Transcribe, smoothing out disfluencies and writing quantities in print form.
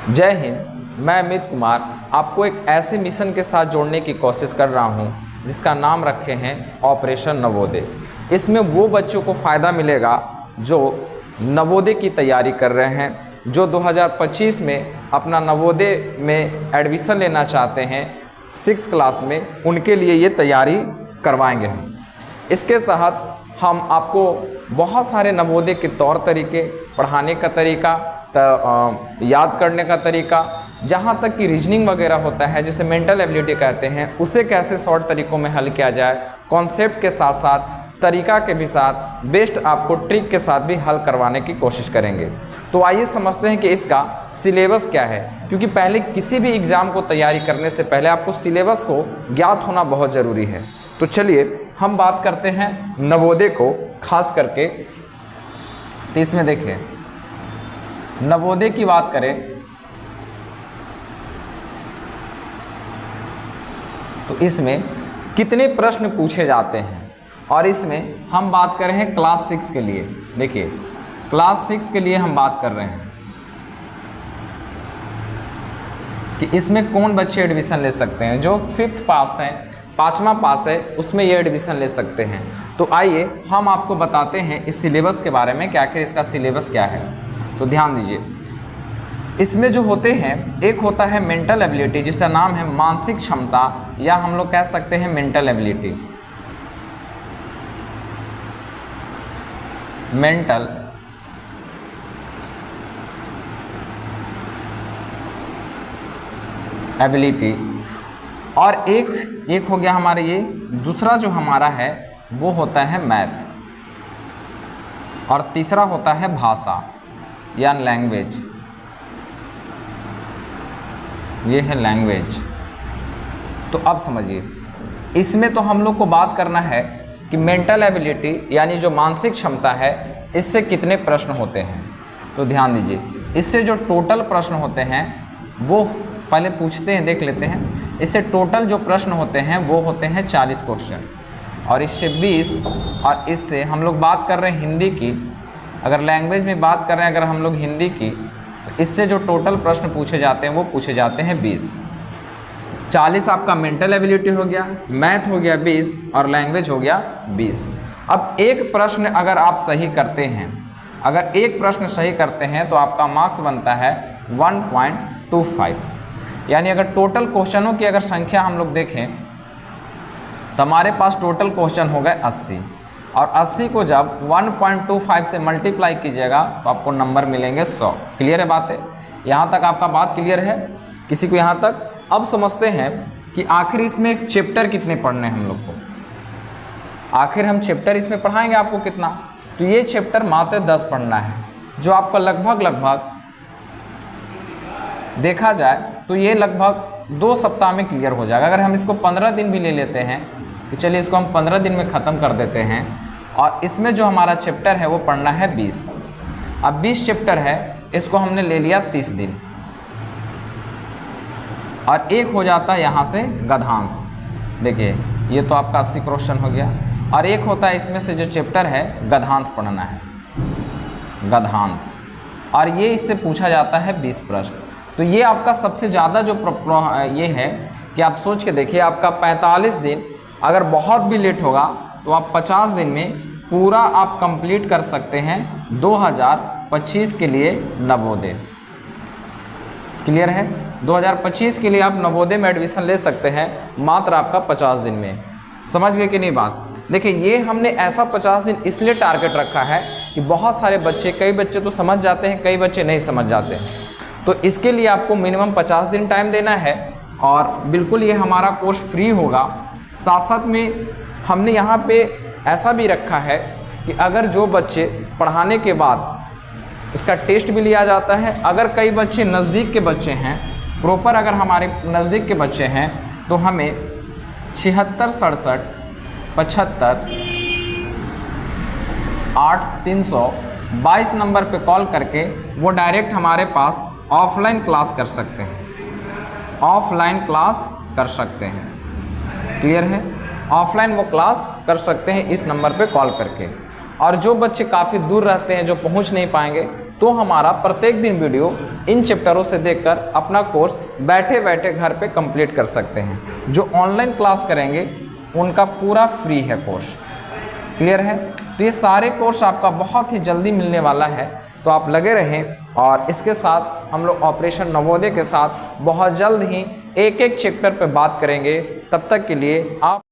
जय हिंद। मैं अमित कुमार आपको एक ऐसे मिशन के साथ जोड़ने की कोशिश कर रहा हूं जिसका नाम रखे हैं ऑपरेशन नवोदय। इसमें वो बच्चों को फ़ायदा मिलेगा जो नवोदय की तैयारी कर रहे हैं, जो 2025 में अपना नवोदय में एडमिशन लेना चाहते हैं 6th क्लास में, उनके लिए ये तैयारी करवाएंगे हम। इसके तहत हम आपको बहुत सारे नवोदय के तौर तरीके, पढ़ाने का तरीका, याद करने का तरीका, जहाँ तक कि रीजनिंग वगैरह होता है जिसे मेंटल एबिलिटी कहते हैं, उसे कैसे शॉर्ट तरीकों में हल किया जाए, कॉन्सेप्ट के साथ साथ तरीका के भी साथ बेस्ट आपको ट्रिक के साथ भी हल करवाने की कोशिश करेंगे। तो आइए समझते हैं कि इसका सिलेबस क्या है, क्योंकि पहले किसी भी एग्ज़ाम को तैयारी करने से पहले आपको सिलेबस को ज्ञात होना बहुत ज़रूरी है। तो चलिए हम बात करते हैं नवोदय को खास करके। तो इसमें देखिए, नवोदय की बात करें तो इसमें कितने प्रश्न पूछे जाते हैं, और इसमें हम बात कर रहे हैं क्लास 6 के लिए। देखिए, क्लास 6 के लिए हम बात कर रहे हैं कि इसमें कौन बच्चे एडमिशन ले सकते हैं। जो 5th पास है, 5वां पास है, उसमें ये एडमिशन ले सकते हैं। तो आइए हम आपको बताते हैं इस सिलेबस के बारे में कि आखिर इसका सिलेबस क्या है। तो ध्यान दीजिए, इसमें जो होते हैं, एक होता है मेंटल एबिलिटी जिसका नाम है मानसिक क्षमता, या हम लोग कह सकते हैं मेंटल एबिलिटी। मेंटल एबिलिटी, और एक हो गया हमारे ये दूसरा जो हमारा है वो होता है मैथ, और तीसरा होता है भाषा या लैंग्वेज। ये है लैंग्वेज। तो अब समझिए, इसमें तो हम लोग को बात करना है कि मेंटल एबिलिटी यानी जो मानसिक क्षमता है, इससे कितने प्रश्न होते हैं। तो ध्यान दीजिए, इससे जो टोटल प्रश्न होते हैं वो पहले पूछते हैं, देख लेते हैं। इससे टोटल जो प्रश्न होते हैं वो होते हैं 40 क्वेश्चन, और इससे 20, और इससे हम लोग बात कर रहे हैं हिंदी की। अगर लैंग्वेज में बात कर रहे हैं अगर हम लोग हिंदी की, तो इससे जो टोटल प्रश्न पूछे जाते हैं वो पूछे जाते हैं 20। 40 आपका मेंटल एबिलिटी हो गया, मैथ हो गया 20, और लैंग्वेज हो गया 20। अब एक प्रश्न अगर आप सही करते हैं, अगर एक प्रश्न सही करते हैं तो आपका मार्क्स बनता है 1.25। यानी अगर टोटल क्वेश्चनों की अगर संख्या हम लोग देखें तो हमारे पास टोटल क्वेश्चन हो गए 80, और 80 को जब 1.25 से मल्टीप्लाई कीजिएगा तो आपको नंबर मिलेंगे 100। क्लियर है बात है? यहाँ तक आपका बात क्लियर है? किसी को यहाँ तक? अब समझते हैं कि आखिर इसमें एक चैप्टर कितने पढ़ने हैं हम लोग को। आखिर हम चैप्टर इसमें पढ़ाएंगे आपको कितना? तो ये चैप्टर मात्र 10 पढ़ना है, जो आपका लगभग देखा जाए तो ये लगभग 2 सप्ताह में क्लियर हो जाएगा। अगर हम इसको 15 दिन भी ले लेते हैं तो चलिए इसको हम 15 दिन में ख़त्म कर देते हैं, और इसमें जो हमारा चैप्टर है वो पढ़ना है 20। अब 20 चैप्टर है, इसको हमने ले लिया 30 दिन, और एक हो जाता है यहाँ से गद्यांश। देखिए, ये तो आपका 80 क्वेश्चन हो गया, और एक होता है इसमें से जो चैप्टर है गद्यांश पढ़ना है, गद्यांश, और ये इससे पूछा जाता है 20 प्रश्न। तो ये आपका सबसे ज़्यादा जो ये है कि आप सोच के देखिए, आपका 45 दिन अगर बहुत भी लेट होगा तो आप 50 दिन में पूरा आप कंप्लीट कर सकते हैं 2025 के लिए नवोदय। क्लियर है? 2025 के लिए आप नवोदय में एडमिशन ले सकते हैं मात्र आपका 50 दिन में। समझ गए कि नहीं बात? देखिए, ये हमने ऐसा 50 दिन इसलिए टारगेट रखा है कि बहुत सारे बच्चे, कई बच्चे तो समझ जाते हैं, कई बच्चे नहीं समझ जाते हैं। तो इसके लिए आपको मिनिमम 50 दिन टाइम देना है, और बिल्कुल ये हमारा कोर्स फ्री होगा। साथ साथ में हमने यहाँ पे ऐसा भी रखा है कि अगर जो बच्चे पढ़ाने के बाद उसका टेस्ट भी लिया जाता है। अगर कई बच्चे नज़दीक के बच्चे हैं, प्रॉपर अगर हमारे नज़दीक के बच्चे हैं, तो हमें 76 67 75 8322 नंबर पे कॉल करके वो डायरेक्ट हमारे पास ऑफलाइन क्लास कर सकते हैं। ऑफलाइन क्लास कर सकते हैं। क्लियर है? ऑफलाइन वो क्लास कर सकते हैं इस नंबर पे कॉल करके। और जो बच्चे काफ़ी दूर रहते हैं, जो पहुंच नहीं पाएंगे, तो हमारा प्रत्येक दिन वीडियो इन चैप्टरों से देखकर अपना कोर्स बैठे बैठे घर पे कंप्लीट कर सकते हैं। जो ऑनलाइन क्लास करेंगे उनका पूरा फ्री है कोर्स। क्लियर है? तो ये सारे कोर्स आपका बहुत ही जल्दी मिलने वाला है, तो आप लगे रहें। और इसके साथ हम लोग ऑपरेशन नवोदय के साथ बहुत जल्द ही एक एक चैप्टर पे बात करेंगे। तब तक के लिए आप